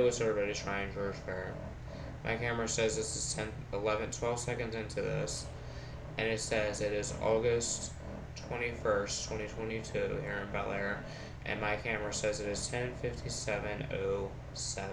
what's everybody trying George Fair? My camera says this is 10, 11, 12 seconds into this, and it says it is August 21st, 2022 here in Bel Air, and my camera says it is 10:57:07.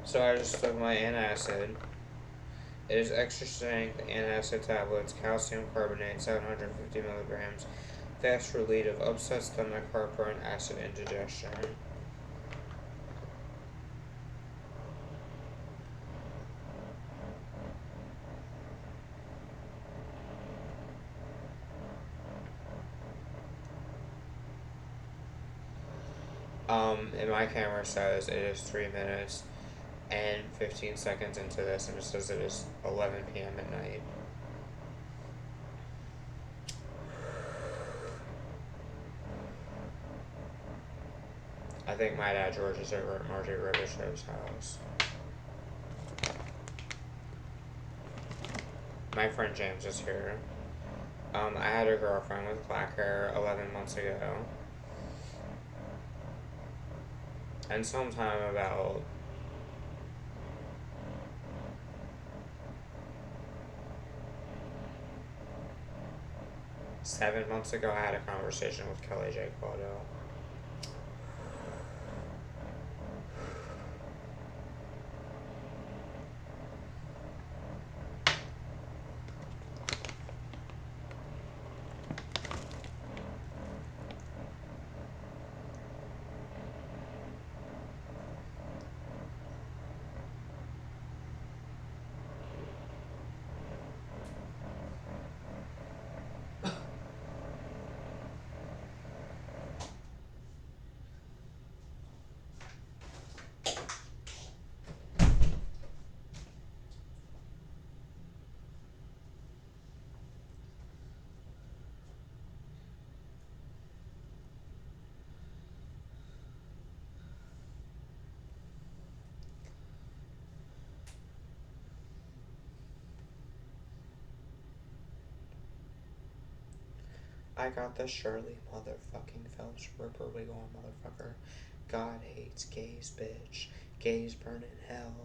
So I just took my antacid. It is extra strength antacid tablets, calcium carbonate, 750 milligrams, fast relief of upset stomach, heartburn, acid indigestion. And my camera says it is 3 minutes and 15 seconds into this, and it says it is 11 p.m. at night. I think my dad George is over at Margie Ribishow's house. My friend James is here. I had a girlfriend with black hair 11 months ago. And sometime about 7 months ago, I had a conversation with Kelly J. Quado. I got the Shirley motherfucking Phelps-Roper wig on, motherfucker. God hates gays, bitch. Gays burn in hell.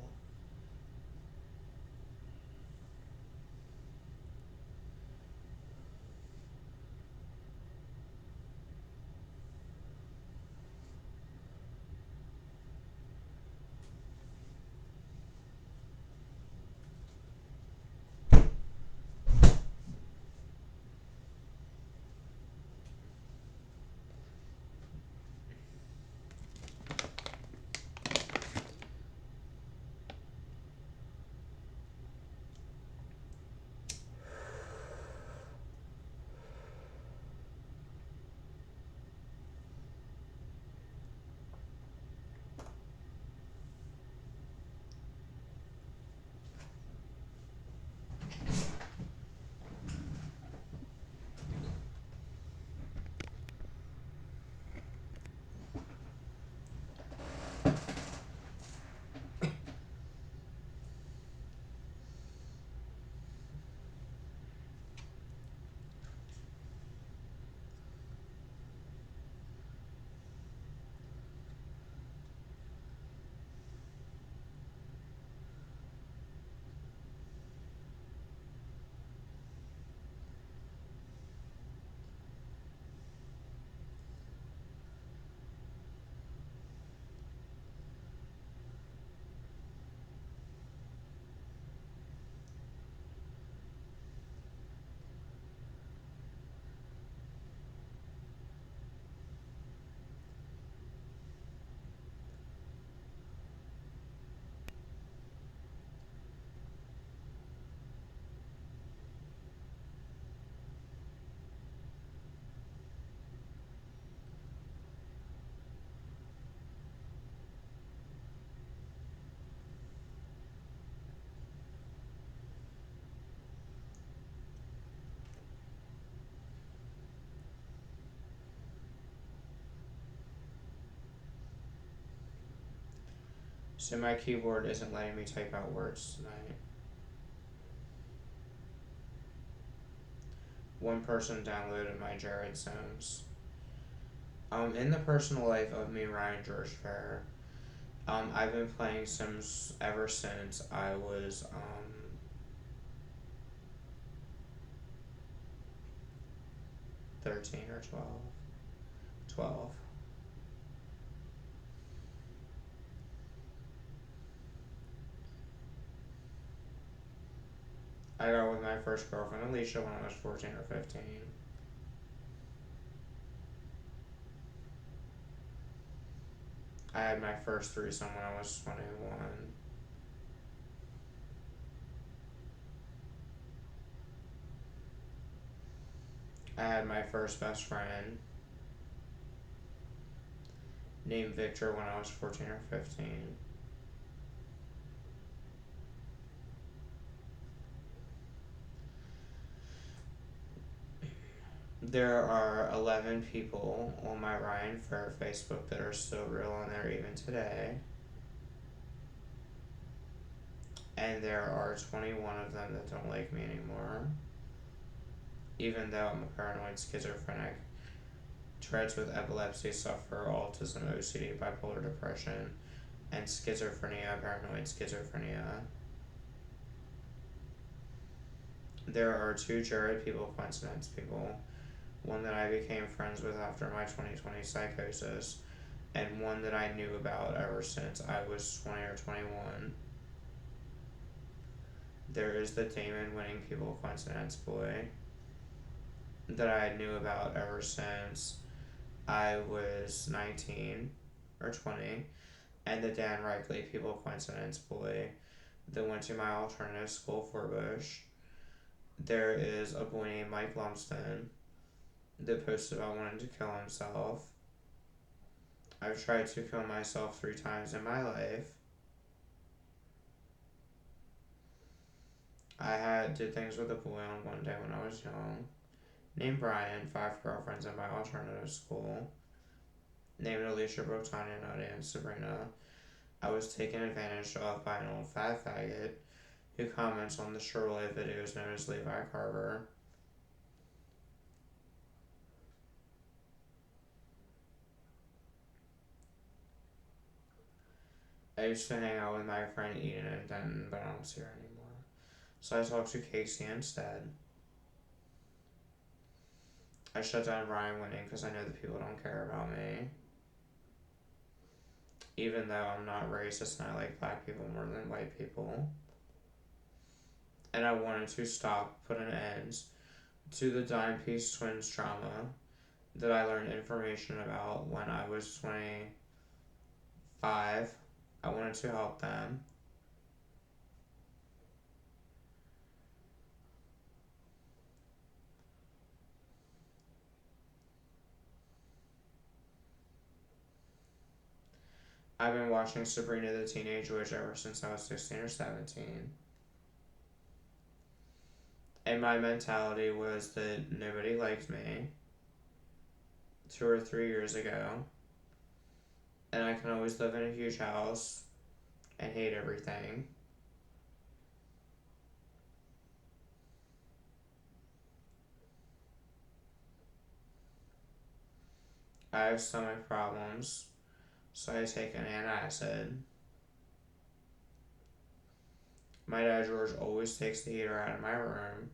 So my keyboard isn't letting me type out words tonight. One person downloaded my Jared Sims. In the personal life of me, Ryan George Fair, I've been playing Sims ever since I was 13 or 12. 12. I got with my first girlfriend, Alicia, when I was 14 or 15. I had my first threesome when I was 21. I had my first best friend named Victor when I was 14 or 15. There are 11 people on my Ryan Fair Facebook that are still real on there even today. And there are 21 of them that don't like me anymore. Even though I'm a paranoid schizophrenic, Tourette's with epilepsy, suffer autism, OCD, bipolar depression, and schizophrenia, paranoid schizophrenia. There are two Jared people, coincidence people. One that I became friends with after my 2020 psychosis, and one that I knew about ever since I was 20 or 21. There is the Damon winning people coincidence boy that I knew about ever since I was 19 or 20, and the Dan Reichley people coincidence boy that went to my alternative school, Fort Bush. There is a boy named Mike Lumsden that posted about wanting to kill himself. I've tried to kill myself 3 times in my life. Did things with a boy on one day when I was young. Named Brian, 5 girlfriends in my alternative school. Named Alicia, Brooke, Tanya, Nadia, and Sabrina. I was taken advantage of by an old fat faggot who comments on the Shirley videos known as Levi Carver. I used to hang out with my friend Eden in Denton, but I don't see her anymore. So I talked to Casey instead. I shut down Ryan winning because I know that people don't care about me. Even though I'm not racist and I like black people more than white people. And I wanted to put an end to the Dime Piece Twins trauma that I learned information about when I was 25. I wanted to help them. I've been watching Sabrina the Teenage Witch ever since I was 16 or 17. And my mentality was that nobody liked me 2 or 3 years ago. And I can always live in a huge house and hate everything. I have stomach problems, so I take an antacid. My dad George always takes the heater out of my room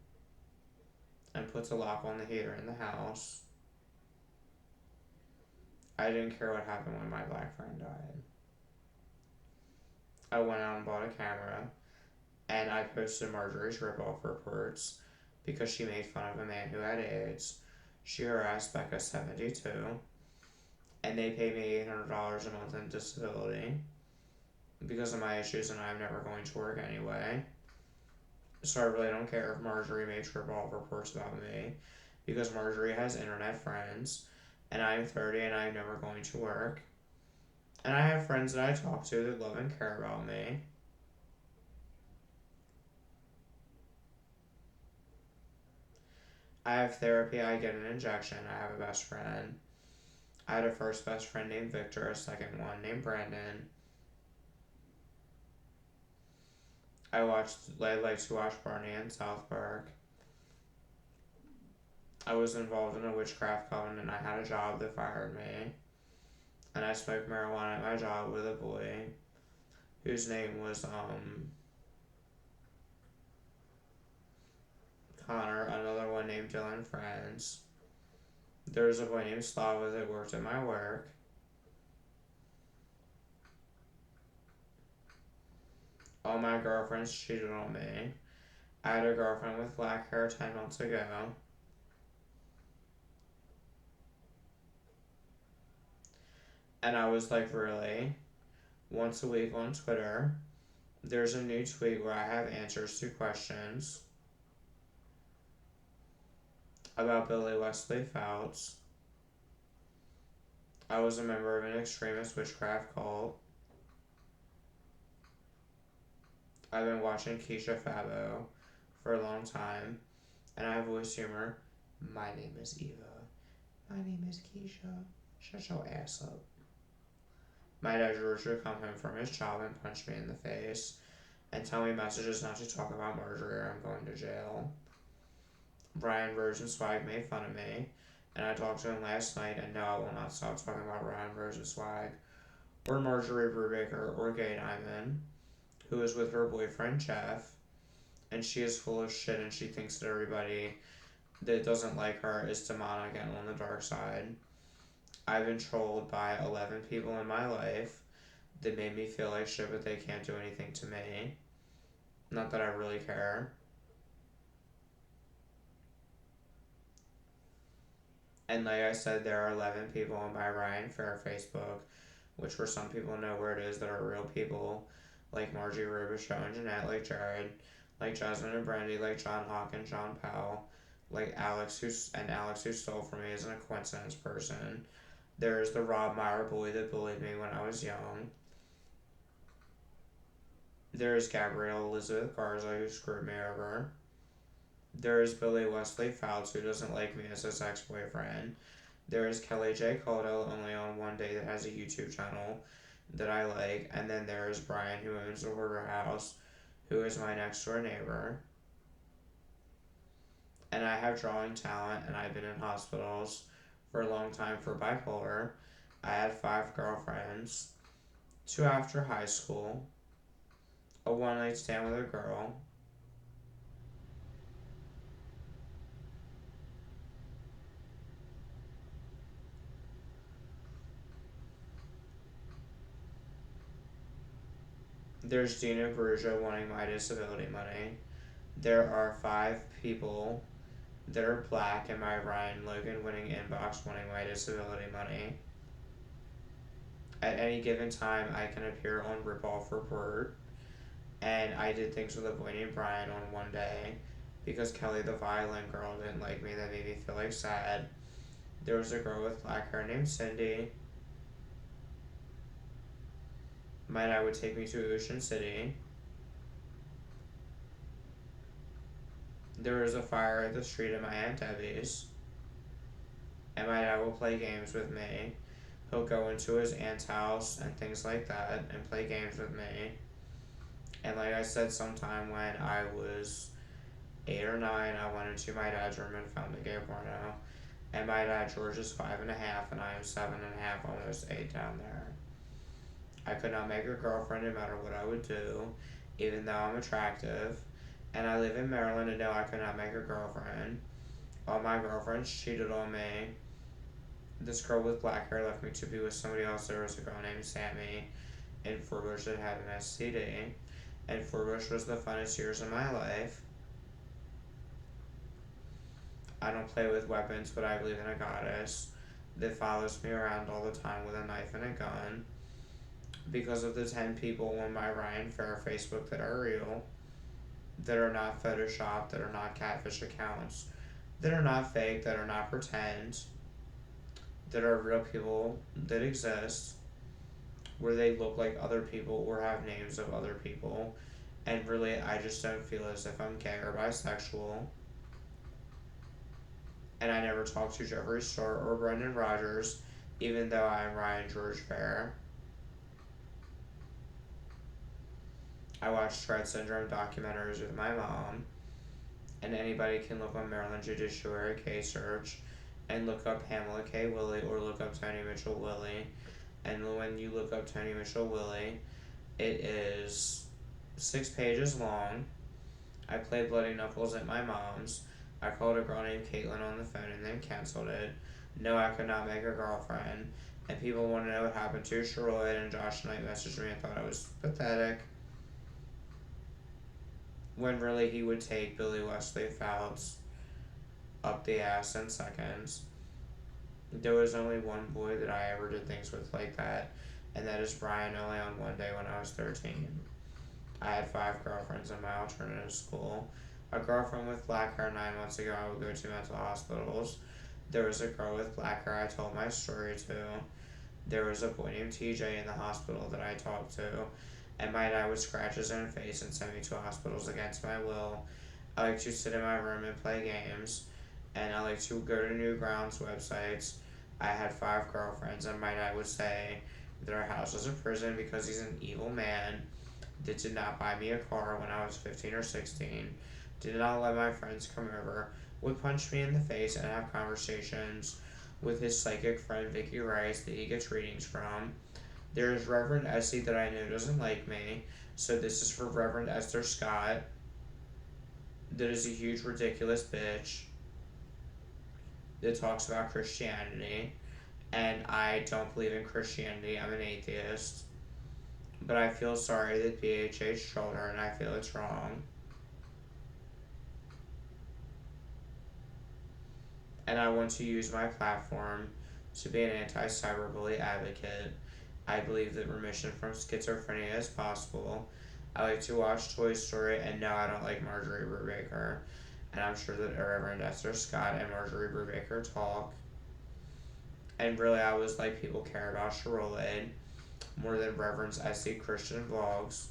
and puts a lock on the heater in the house. I didn't care what happened when my black friend died. I went out and bought a camera, and I posted Marjorie's ripoff reports because she made fun of a man who had AIDS. She harassed Becca 72, and they paid me $800 a month in disability because of my issues, and I'm never going to work anyway. So I really don't care if Marjorie made ripoff reports about me because Marjorie has internet friends, and I'm 30 and I'm never going to work. And I have friends that I talk to that love and care about me. I have therapy, I get an injection, I have a best friend. I had a first best friend named Victor, a second one named Brandon. I like to watch Barney and South Park. I was involved in a witchcraft coven and I had a job that fired me. And I smoked marijuana at my job with a boy whose name was Connor, another one named Dylan Friends. There was a boy named Slava that worked at my work. All my girlfriends cheated on me. I had a girlfriend with black hair 10 months ago. And I was like, really? Once a week on Twitter, there's a new tweet where I have answers to questions about Billy Wesley Phelps. I was a member of an extremist witchcraft cult. I've been watching Keisha Fabo for a long time, and I have voice humor. My name is Eva. My name is Keisha. Shut your ass up. My dad George would come home from his job and punch me in the face and tell me messages not to talk about murder or I'm going to jail. Brian Rosenzweig made fun of me, and I talked to him last night, and no, I will not stop talking about Ryan Rosenzweig or Marjorie Brubaker or Gay Diamond, who is with her boyfriend Jeff, and she is full of shit and she thinks that everybody that doesn't like her is demonic and on the dark side. I've been trolled by 11 people in my life that made me feel like shit, but they can't do anything to me. Not that I really care. And like I said, there are 11 people on my Ryan Fair Facebook, which for some people know where it is, that are real people, like Margie Robichaux and Jeanette, like Jared, like Jasmine and Brandy, like John Hawk and John Powell, like Alex who stole from me isn't a coincidence person. There's the Rob Meyer boy that bullied me when I was young. There's Gabrielle Elizabeth Garza who screwed me over. There's Billy Wesley Fouts who doesn't like me as his ex-boyfriend. There's Kelly J. Caldwell only on one day that has a YouTube channel that I like. And then there's Brian who owns the Hoarder House, who is my next door neighbor. And I have drawing talent and I've been in hospitals for a long time for bipolar. I had 5 girlfriends, 2 after high school, a one night stand with a girl. There's Dina Bruja wanting my disability money. There are 5 people that are black in my Ryan Logan winning inbox wanting my disability money. At any given time, I can appear on Rip Off Report, and I did things with a boy named Brian on one day because Kelly the violin girl didn't like me. That made me feel like sad. There was a girl with black hair named Cindy. My dad would take me to Ocean City. There was a fire at the street at my Aunt Debbie's, and my dad will play games with me. He'll go into his aunt's house and things like that and play games with me. And like I said, sometime when I was 8 or 9, I went into my dad's room and found the gay porno. And my dad George is 5.5 and I am 7.5, almost 8 down there. I could not make a girlfriend no matter what I would do, even though I'm attractive. And I live in Maryland and no, I could not make a girlfriend. All my girlfriends cheated on me. This girl with black hair left me to be with somebody else. There was a girl named Sammy in Forbush that had an STD. And Forbush was the funnest years of my life. I don't play with weapons, but I believe in a goddess that follows me around all the time with a knife and a gun. Because of the 10 people on my Ryan Fair Facebook that are real, that are not photoshopped, that are not catfish accounts, that are not fake, that are not pretend, that are real people that exist, where they look like other people or have names of other people, and really I just don't feel as if I'm gay or bisexual. And I never talked to Jeffree Star or Brendan Rodgers, even though I am Ryan George Fair. I watched Tourette syndrome documentaries with my mom, and anybody can look on Maryland Judiciary case search and look up Pamela K. Willie or look up Tony Mitchell Willie. And when you look up Tony Mitchell Willie, it is 6 pages long. I played Bloody Knuckles at my mom's. I called a girl named Caitlin on the phone and then canceled it. No, I could not make a girlfriend. And people want to know what happened to Shirley, and Josh Knight messaged me and thought I was pathetic. When really he would take Billy Wesley Phelps up the ass in seconds. There was only one boy that I ever did things with like that, and that is Brian, only on one day when I was 13. I had 5 girlfriends in my alternative school. A girlfriend with black hair 9 months ago I would go to mental hospitals. There was a girl with black hair I told my story to. There was a boy named TJ in the hospital that I talked to. And my dad would scratch his own face and send me to hospitals against my will. I like to sit in my room and play games. And I like to go to Newgrounds websites. I had 5 girlfriends, and my dad would say that our house was a prison because he's an evil man that did not buy me a car when I was 15 or 16, did not let my friends come over, would punch me in the face and have conversations with his psychic friend Vicky Rice that he gets readings from. There is Reverend Essie that I know doesn't like me, so this is for Reverend Esther Scott. That is a huge ridiculous bitch that talks about Christianity, and I don't believe in Christianity. I'm an atheist. But I feel sorry that BHH trolled her, and I feel it's wrong. And I want to use my platform to be an anti-cyberbully advocate. I believe that remission from schizophrenia is possible. I like to watch Toy Story, and no, I don't like Marjorie Brubaker. And I'm sure that Reverend Esther Scott and Marjorie Brubaker talk. And really, I was like, people care about Shirley more than Reverend's SC Christian vlogs.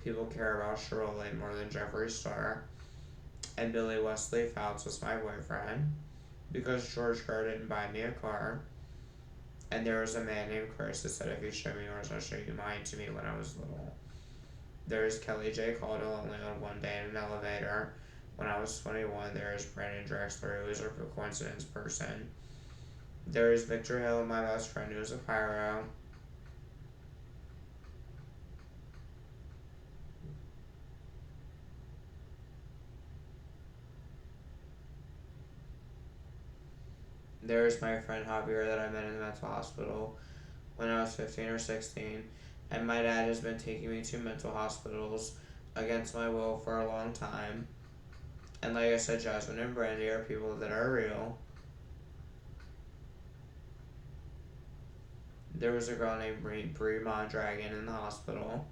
People care about Shirley more than Jeffree Star. And Billy Wesley Phelps was my boyfriend because George Kerr didn't buy me a car. And there was a man named Chris that said, if you show me yours, I'll show you mine, to me when I was little. There's Kelly J. Caldwell only on one day in an elevator. When I was 21, there is Brandon Drexler, who is a coincidence person. There is Victor Hill, my best friend, who is a pyro. There is my friend Javier that I met in the mental hospital when I was 15 or 16. And my dad has been taking me to mental hospitals against my will for a long time. And like I said, Jasmine and Brandy are people that are real. There was a girl named Brie Mondragon in the hospital.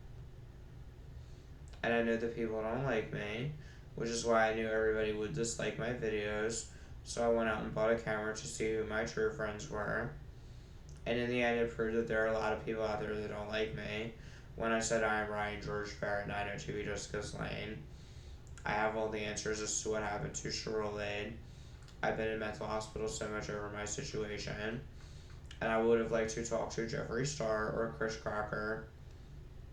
And I know that people don't like me, which is why I knew everybody would dislike my videos. So I went out and bought a camera to see who my true friends were. And in the end, it proved that there are a lot of people out there that don't like me. When I said I am Ryan George Fair at 902 Jessica's Lane, I have all the answers as to what happened to Shirley. I've been in mental hospital so much over my situation. And I would have liked to talk to Jeffree Star or Chris Crocker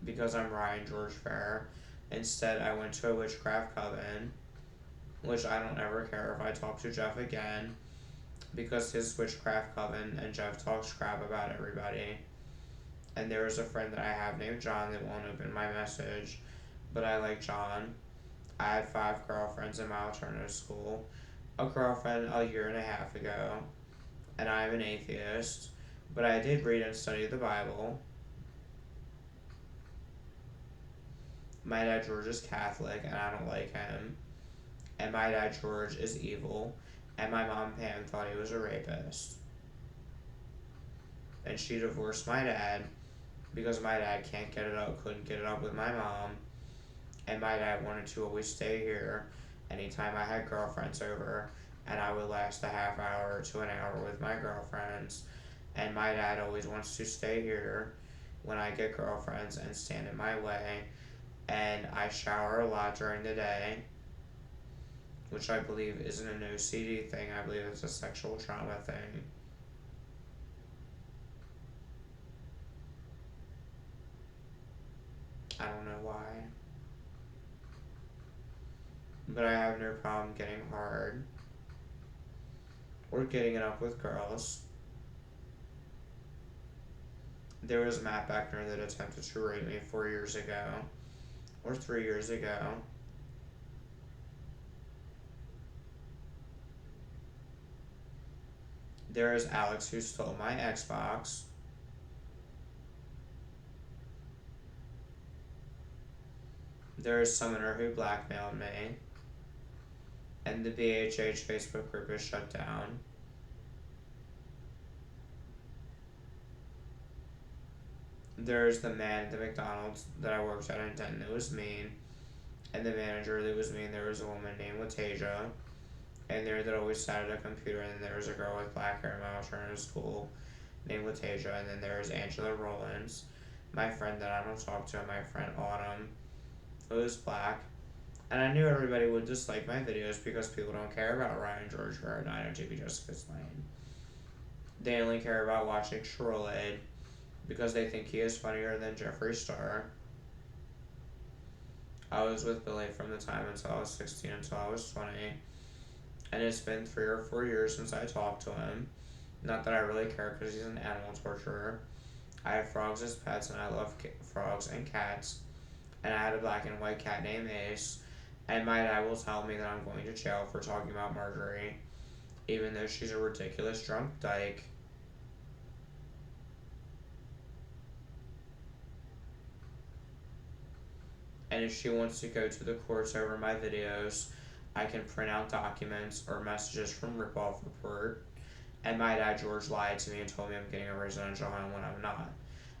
because I'm Ryan George Fair. Instead, I went to a witchcraft coven, which I don't ever care if I talk to Jeff again, because his witchcraft coven and Jeff talks crap about everybody. And there is a friend that I have named John that won't open my message, but I like John. I had 5 girlfriends in my alternative school, a girlfriend a year and a half ago, and I'm an atheist, but I did read and study the Bible. My dad George is Catholic, and I don't like him. And my dad George is evil, and my mom Pam thought he was a rapist. And she divorced my dad because my dad couldn't get it up with my mom, and my dad wanted to always stay here anytime I had girlfriends over, and I would last a half hour to an hour with my girlfriends, and my dad always wants to stay here when I get girlfriends and stand in my way, and I shower a lot during the day, which I believe isn't an OCD thing. I believe it's a sexual trauma thing. I don't know why. but I have no problem getting hard or getting it up with girls. There was Matt Beckner that attempted to rape me 4 years ago, or 3 years ago. There is Alex who stole my Xbox. There is Summoner who blackmailed me. And the BHH Facebook group is shut down. There's the man at the McDonald's that I worked at in Denton that was mean. And the manager that was mean. There was a woman named Latasia. And there that always sat at a computer. And then there was a girl with black hair in my alternative school named Latasia. And then there was Angela Rollins, my friend that I don't talk to, and my friend Autumn, who is black. And I knew everybody would dislike my videos because people don't care about Ryan George or 902B Jessica Slain. They only care about watching Shirley because they think he is funnier than Jeffree Star. I was with Billy from the time until I was 16 until I was 20. And it's been 3 or 4 years since I talked to him. Not that I really care because he's an animal torturer. I have frogs as pets and I love frogs and cats. And I had a black and white cat named Ace. And my dad will tell me that I'm going to jail for talking about Marjorie, even though she's a ridiculous drunk dyke. And if she wants to go to the courts over my videos, I can print out documents or messages from Ripoff Report. And my dad, George, lied to me and told me I'm getting a residential home when I'm not.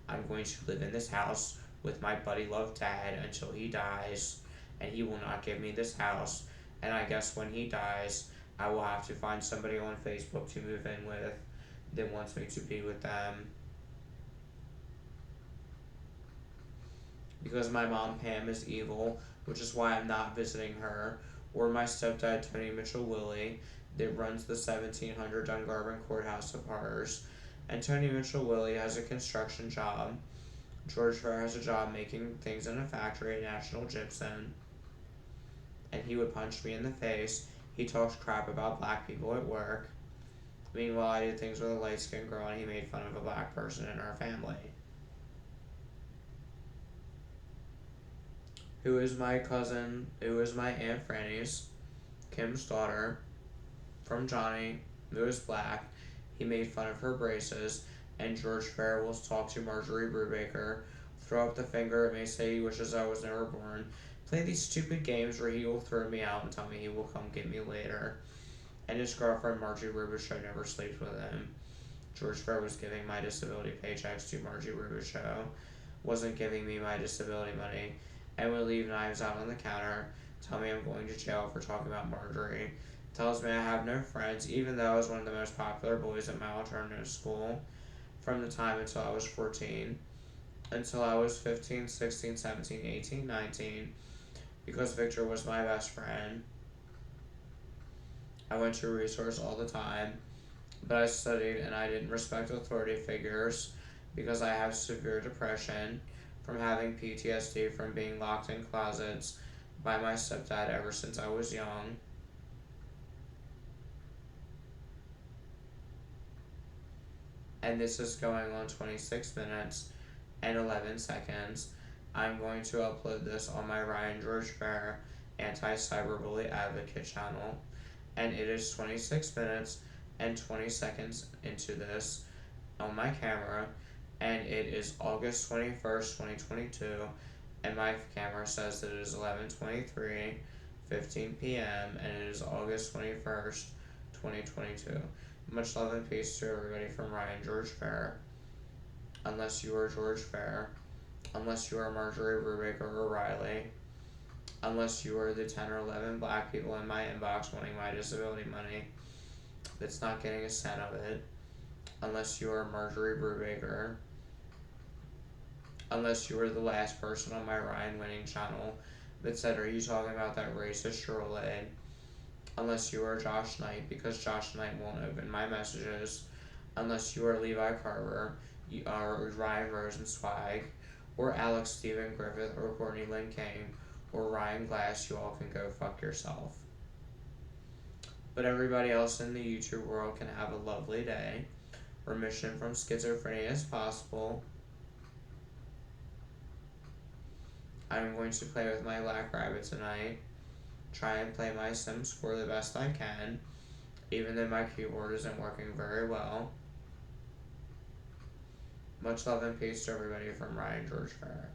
I'm going to live in this house with my buddy Love Dad until he dies, and he will not give me this house. And I guess when he dies, I will have to find somebody on Facebook to move in with that wants me to be with them. Because my mom Pam is evil, which is why I'm not visiting her, or my stepdad Tony Mitchell Willie that runs the 1700 Dungarvan Courthouse of Horrors. And Tony Mitchell Willie has a construction job. George Fair has a job making things in a factory at National Gypsum. And he would punch me in the face. He talks crap about black people at work. Meanwhile, I did things with a light-skinned girl and he made fun of a black person in our family. Who is my cousin, who is my Aunt Franny's, Kim's daughter, from Johnny, who is black. He made fun of her braces, and George Fair will talk to Marjorie Brubaker, throw up the finger at me, say he wishes I was never born, play these stupid games where he will throw me out and tell me he will come get me later. And his girlfriend Margie Rubishow never sleeps with him. George Fair was giving my disability paychecks to Margie Rubishow, wasn't giving me my disability money, and would leave knives out on the counter, tell me I'm going to jail for talking about Marjorie, tells me I have no friends, even though I was one of the most popular boys at my alternative school, from the time until I was 14, until I was 15, 16, 17, 18, 19, because Victor was my best friend. I went to resource all the time, but I studied and I didn't respect authority figures because I have severe depression from having PTSD from being locked in closets by my stepdad ever since I was young. And this is going on 26 minutes and 11 seconds. I'm going to upload this on my Ryan George Fair Anti-Cyberbully Advocate channel. And it is 26 minutes and 20 seconds into this on my camera. And it is August 21st, 2022. And my camera says that it is 11:23, 15 p.m. and it is August 21st, 2022. Much love and peace to everybody from Ryan George Fair. Unless you are George Fair. Unless you are Marjorie Brubaker or Riley. Unless you are the 10 or 11 black people in my inbox wanting my disability money that's not getting a cent of it. Unless you are Marjorie Brubaker. Unless you are the last person on my Ryan Winning channel that said, are you talking about that racist Shirley? Unless you are Josh Knight, because Josh Knight won't open my messages. Unless you are Levi Carver, or Ryan Rosenzweig, or Alex Stephen Griffith, or Courtney Lynn King, or Ryan Glass, you all can go fuck yourself. But everybody else in the YouTube world can have a lovely day. Remission from schizophrenia is possible. I'm going to play with my black rabbit tonight. Try and play my Sims 4 the best I can, even though my keyboard isn't working very well. Much love and peace to everybody from Ryan George Farrah.